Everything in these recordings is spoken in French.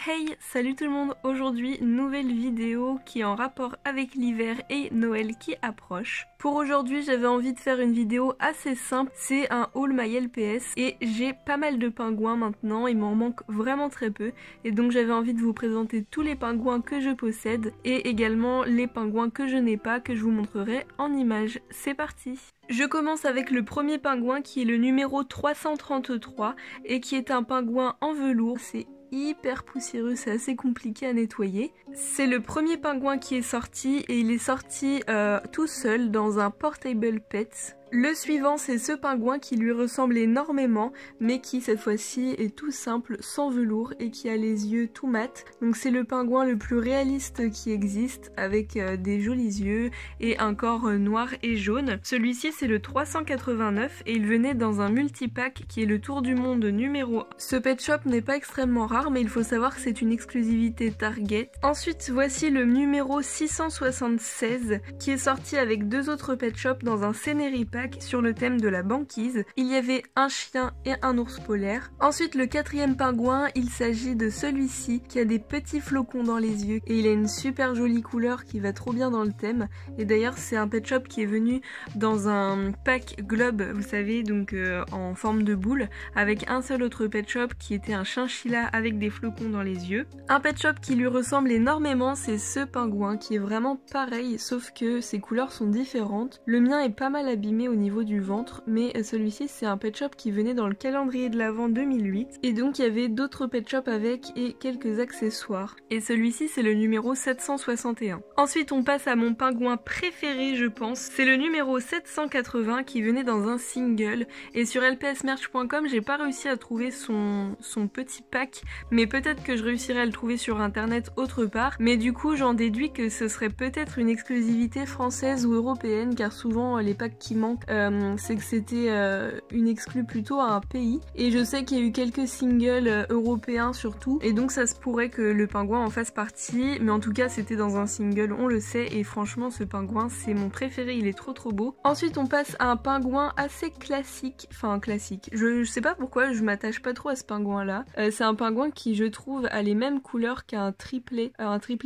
Hey, salut tout le monde. Aujourd'hui, nouvelle vidéo qui est en rapport avec l'hiver et Noël qui approche. Pour aujourd'hui, j'avais envie de faire une vidéo assez simple, c'est un haul My LPS et j'ai pas mal de pingouins maintenant, il m'en manque vraiment très peu et donc j'avais envie de vous présenter tous les pingouins que je possède et également les pingouins que je n'ai pas que je vous montrerai en images. C'est parti! Je commence avec le premier pingouin qui est le numéro 333 et qui est un pingouin en velours. C'est hyper poussiéreux, c'est assez compliqué à nettoyer. C'est le premier pingouin qui est sorti et il est sorti tout seul dans un Portable Pets. Le suivant, c'est ce pingouin qui lui ressemble énormément, mais qui cette fois-ci est tout simple, sans velours et qui a les yeux tout mat. Donc c'est le pingouin le plus réaliste qui existe, avec des jolis yeux et un corps noir et jaune. Celui-ci, c'est le 389 et il venait dans un multipack qui est le Tour du Monde numéro 1. Ce pet shop n'est pas extrêmement rare, mais il faut savoir que c'est une exclusivité Target. Ensuite, voici le numéro 676 qui est sorti avec deux autres pet shops dans un Scenery Pack sur le thème de la banquise. Il y avait un chien et un ours polaire. Ensuite, le quatrième pingouin, il s'agit de celui-ci qui a des petits flocons dans les yeux et il a une super jolie couleur qui va trop bien dans le thème. Et d'ailleurs, c'est un pet shop qui est venu dans un pack globe, vous savez, donc en forme de boule, avec un seul autre pet shop qui était un chinchilla avec des flocons dans les yeux. Un pet shop qui lui ressemble énormément, c'est ce pingouin qui est vraiment pareil, sauf que ses couleurs sont différentes. Le mien est pas mal abîmé au niveau du ventre, mais celui-ci c'est un pet shop qui venait dans le calendrier de l'Avent 2008 et donc il y avait d'autres pet shops avec et quelques accessoires. Et celui-ci c'est le numéro 761. Ensuite on passe à mon pingouin préféré je pense, c'est le numéro 780 qui venait dans un single et sur lpsmerch.com j'ai pas réussi à trouver son petit pack, mais peut-être que je réussirai à le trouver sur internet autre part, mais du coup j'en déduis que ce serait peut-être une exclusivité française ou européenne car souvent les packs qui manquent c'est que c'était une exclue plutôt à un pays et je sais qu'il y a eu quelques singles européens surtout et donc ça se pourrait que le pingouin en fasse partie, mais en tout cas c'était dans un single, on le sait, et franchement ce pingouin c'est mon préféré, il est trop beau. Ensuite on passe à un pingouin assez classique, je sais pas pourquoi je m'attache pas trop à ce pingouin là, c'est un pingouin qui je trouve a les mêmes couleurs qu'un triplé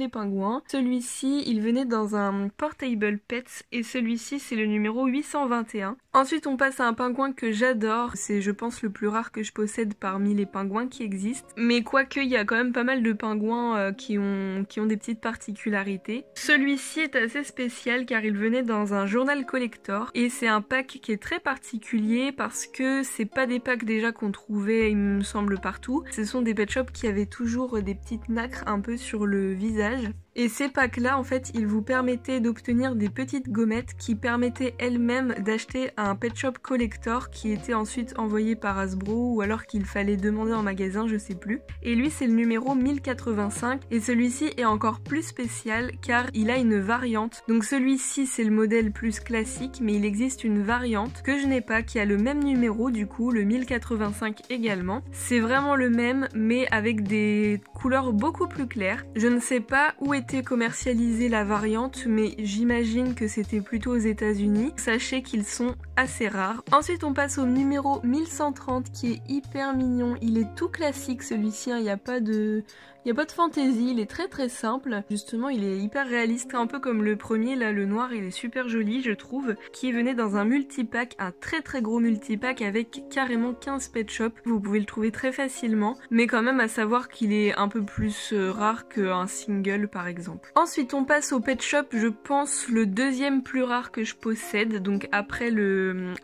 pingouin. Celui-ci il venait dans un Portable Pets et celui-ci c'est le numéro 821. Ensuite on passe à un pingouin que j'adore, c'est je pense le plus rare que je possède parmi les pingouins qui existent, mais quoique il y a quand même pas mal de pingouins qui ont des petites particularités. Celui-ci est assez spécial car il venait dans un journal collector et c'est un pack qui est très particulier parce que c'est pas des packs déjà qu'on trouvait il me semble partout, ce sont des pet shops qui avaient toujours des petites nacres un peu sur le visage. Et ces packs là en fait ils vous permettaient d'obtenir des petites gommettes qui permettaient elles-mêmes d'acheter un pet shop collector qui était ensuite envoyé par Hasbro ou alors qu'il fallait demander en magasin, je sais plus. Et lui c'est le numéro 1085 et celui-ci est encore plus spécial car il a une variante. Donc celui-ci c'est le modèle plus classique mais il existe une variante que je n'ai pas qui a le même numéro du coup, le 1085 également. C'est vraiment le même mais avec des couleurs beaucoup plus claires. Je ne sais pas où était commercialisée la variante mais j'imagine que c'était plutôt aux États-Unis. Sachez qu'ils sont assez rares. Ensuite on passe au numéro 1130 qui est hyper mignon, il est tout classique celui-ci, il n'y a pas de fantaisie, il est très simple. Justement il est hyper réaliste, un peu comme le premier là, le noir il est super joli je trouve, qui venait dans un multipack, un très gros multipack avec carrément 15 pet shops. Vous pouvez le trouver très facilement, mais quand même à savoir qu'il est un peu plus rare qu'un single par exemple. Ensuite on passe au pet shop, je pense le deuxième plus rare que je possède, donc après le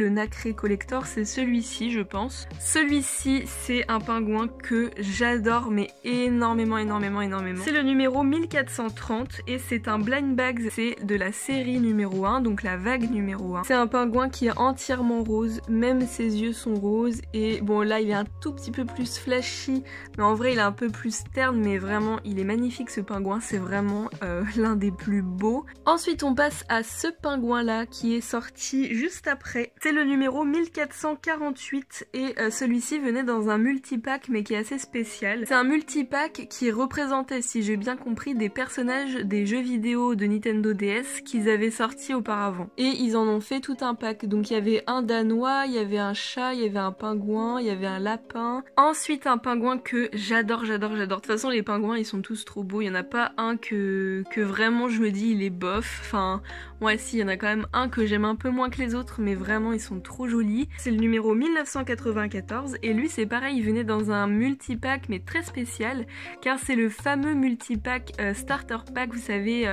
nacré collector c'est celui-ci je pense. Celui-ci c'est un pingouin que j'adore mais énormément. C'est le numéro 1430 et c'est un blind bag, c'est de la série numéro 1, donc la vague numéro 1. C'est un pingouin qui est entièrement rose, même ses yeux sont roses et bon là il est un tout petit peu plus flashy, mais en vrai il est un peu plus terne, mais vraiment il est magnifique ce pingouin, c'est vraiment l'un des plus beaux. Ensuite on passe à ce pingouin là qui est sorti juste après, c'est le numéro 1448 et celui-ci venait dans un multipack mais qui est assez spécial. C'est un multipack pack qui représentait, si j'ai bien compris, des personnages des jeux vidéo de Nintendo DS qu'ils avaient sortis auparavant. Et ils en ont fait tout un pack. Donc il y avait un danois, il y avait un chat, il y avait un pingouin, il y avait un lapin. Ensuite un pingouin que j'adore. De toute façon les pingouins ils sont tous trop beaux. Il n'y en a pas un que vraiment je me dis il est bof. Enfin ouais si, il y en a quand même un que j'aime un peu moins que les autres, mais vraiment ils sont trop jolis. C'est le numéro 1994 et lui c'est pareil, il venait dans un multipack mais très spécial car c'est le fameux multipack starter pack, vous savez,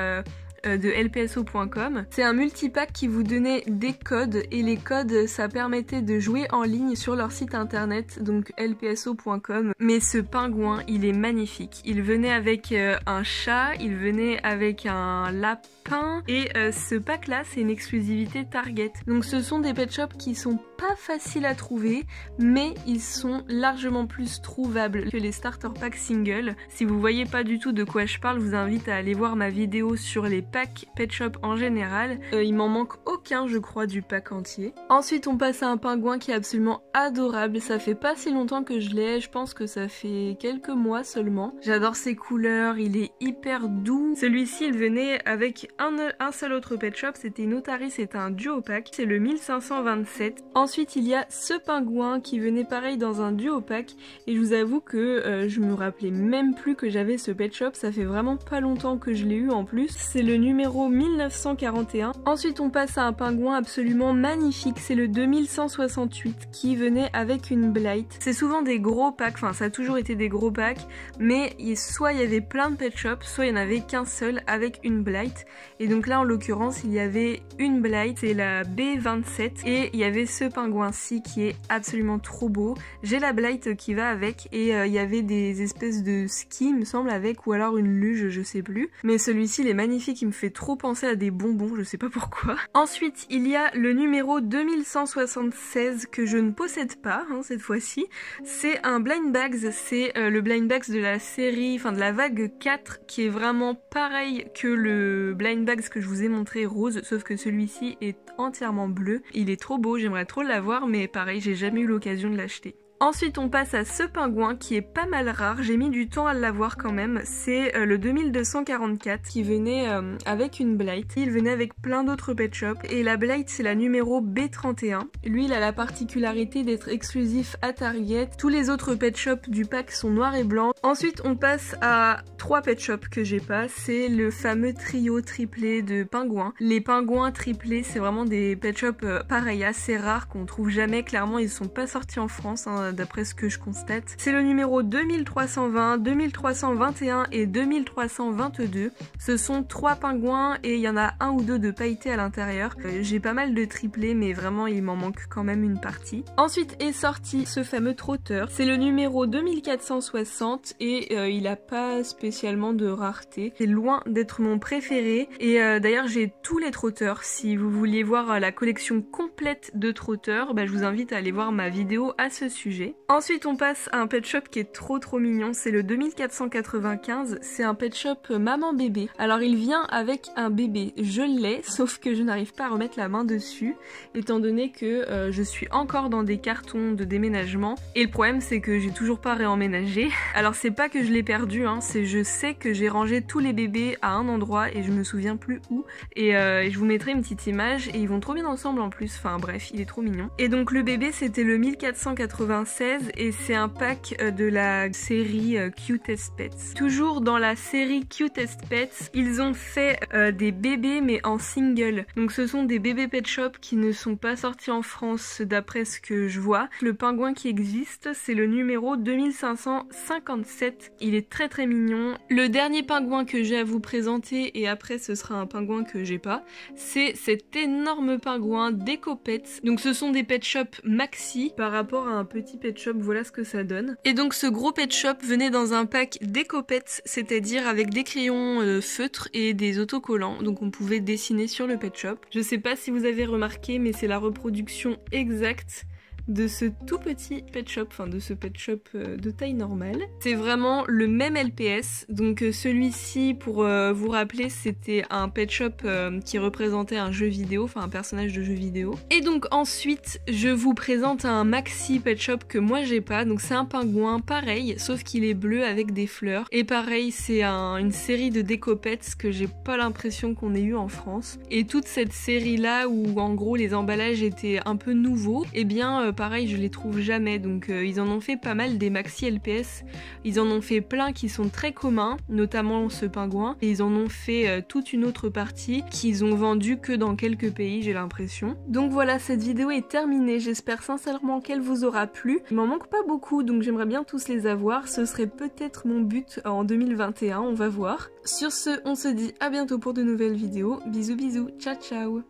de lpso.com. C'est un multipack qui vous donnait des codes et les codes ça permettait de jouer en ligne sur leur site internet, donc lpso.com. Mais ce pingouin il est magnifique. Il venait avec un chat, il venait avec un lapin et ce pack là c'est une exclusivité Target. Donc ce sont des pet shops qui sont pas faciles à trouver mais ils sont largement plus trouvables que les starter packs single. Si vous voyez pas du tout de quoi je parle, je vous invite à aller voir ma vidéo sur les packs pet shop en général. Il m'en manque aucun je crois du pack entier. Ensuite on passe à un pingouin qui est absolument adorable. Ça fait pas si longtemps que je l'ai, je pense que ça fait quelques mois seulement. J'adore ses couleurs, il est hyper doux. Celui-ci il venait avec un seul autre pet shop, c'était une Otaris, c'était un duo pack, c'est le 1527. Ensuite il y a ce pingouin qui venait pareil dans un duo pack et je vous avoue que je me rappelais même plus que j'avais ce pet shop, ça fait vraiment pas longtemps que je l'ai eu en plus. C'est le numéro 1941. Ensuite on passe à un pingouin absolument magnifique, c'est le 2168 qui venait avec une blight. C'est souvent des gros packs, enfin ça a toujours été des gros packs, mais soit il y avait plein de pet shops, soit il n'y en avait qu'un seul avec une blight. Et donc là en l'occurrence il y avait une blight, c'est la B27 et il y avait ce pingouin-ci qui est absolument trop beau. J'ai la blight qui va avec et il y avait des espèces de skis il me semble avec, ou alors une luge, je sais plus. Mais celui-ci il est magnifique, il me fait trop penser à des bonbons, je sais pas pourquoi. Ensuite il y a le numéro 2176 que je ne possède pas cette fois-ci. C'est un blind bags, c'est le blind bags de la série, enfin de la vague 4 qui est vraiment pareil que le blind bags que je vous ai montré rose, sauf que celui-ci est entièrement bleu. Il est trop beau, j'aimerais trop l'avoir mais pareil j'ai jamais eu l'occasion de l'acheter. Ensuite on passe à ce pingouin qui est pas mal rare, j'ai mis du temps à l'avoir quand même, c'est le 2244 qui venait avec une blight. Il venait avec plein d'autres pet shops et la blight c'est la numéro B31. Lui il a la particularité d'être exclusif à Target, tous les autres pet shops du pack sont noirs et blancs. Ensuite on passe à 3 pet shops que j'ai pas, c'est le fameux trio triplé de pingouins. Les pingouins triplés c'est vraiment des pet shops pareil assez rares qu'on trouve jamais, clairement ils sont pas sortis en France d'après ce que je constate. C'est le numéro 2320, 2321 et 2322. Ce sont 3 pingouins et il y en a un ou deux de pailletés à l'intérieur. J'ai pas mal de triplés mais vraiment il m'en manque quand même une partie. Ensuite est sorti ce fameux trotteur. C'est le numéro 2460 et il a pas spécialement de rareté. C'est loin d'être mon préféré et d'ailleurs j'ai tous les trotteurs. Si vous vouliez voir la collection complète de trotteurs, je vous invite à aller voir ma vidéo à ce sujet. Ensuite on passe à un pet shop qui est trop mignon, c'est le 2495, c'est un pet shop maman bébé. Alors il vient avec un bébé, je l'ai, sauf que je n'arrive pas à remettre la main dessus, étant donné que je suis encore dans des cartons de déménagement, et le problème c'est que j'ai toujours pas réemménagé. Alors c'est pas que je l'ai perdu, c'est je sais que j'ai rangé tous les bébés à un endroit et je me souviens plus où, et je vous mettrai une petite image, et ils vont trop bien ensemble en plus, enfin bref, il est trop mignon. Et donc le bébé c'était le 1496, et c'est un pack de la série Cutest Pets. Toujours dans la série Cutest Pets, ils ont fait des bébés mais en single. Donc ce sont des bébés pet shop qui ne sont pas sortis en France d'après ce que je vois. Le pingouin qui existe, c'est le numéro 2557. Il est très mignon. Le dernier pingouin que j'ai à vous présenter, et après ce sera un pingouin que j'ai pas, c'est cet énorme pingouin d'Eco Pets. Donc ce sont des pet shop maxi par rapport à un petit pet shop, voilà ce que ça donne. Et donc ce gros pet shop venait dans un pack d'Eco Pets, c'est-à-dire avec des crayons feutres et des autocollants, donc on pouvait dessiner sur le pet shop. Je sais pas si vous avez remarqué mais c'est la reproduction exacte de ce tout petit pet shop, enfin de ce pet shop de taille normale. C'est vraiment le même LPS, donc celui-ci, pour vous rappeler, c'était un pet shop qui représentait un jeu vidéo, enfin un personnage de jeu vidéo. Et donc ensuite, je vous présente un maxi pet shop que moi j'ai pas, donc c'est un pingouin pareil, sauf qu'il est bleu avec des fleurs. Et pareil, c'est une série de décopettes que j'ai pas l'impression qu'on ait eu en France. Et toute cette série là où en gros les emballages étaient un peu nouveaux, et bien pareil, je les trouve jamais. Donc ils en ont fait pas mal des maxi LPS, ils en ont fait plein qui sont très communs, notamment ce pingouin, et ils en ont fait toute une autre partie qu'ils ont vendu que dans quelques pays, j'ai l'impression. Donc voilà, cette vidéo est terminée, j'espère sincèrement qu'elle vous aura plu. Il m'en manque pas beaucoup, donc j'aimerais bien tous les avoir, ce serait peut-être mon but en 2021, on va voir. Sur ce, on se dit à bientôt pour de nouvelles vidéos, bisous bisous, ciao ciao.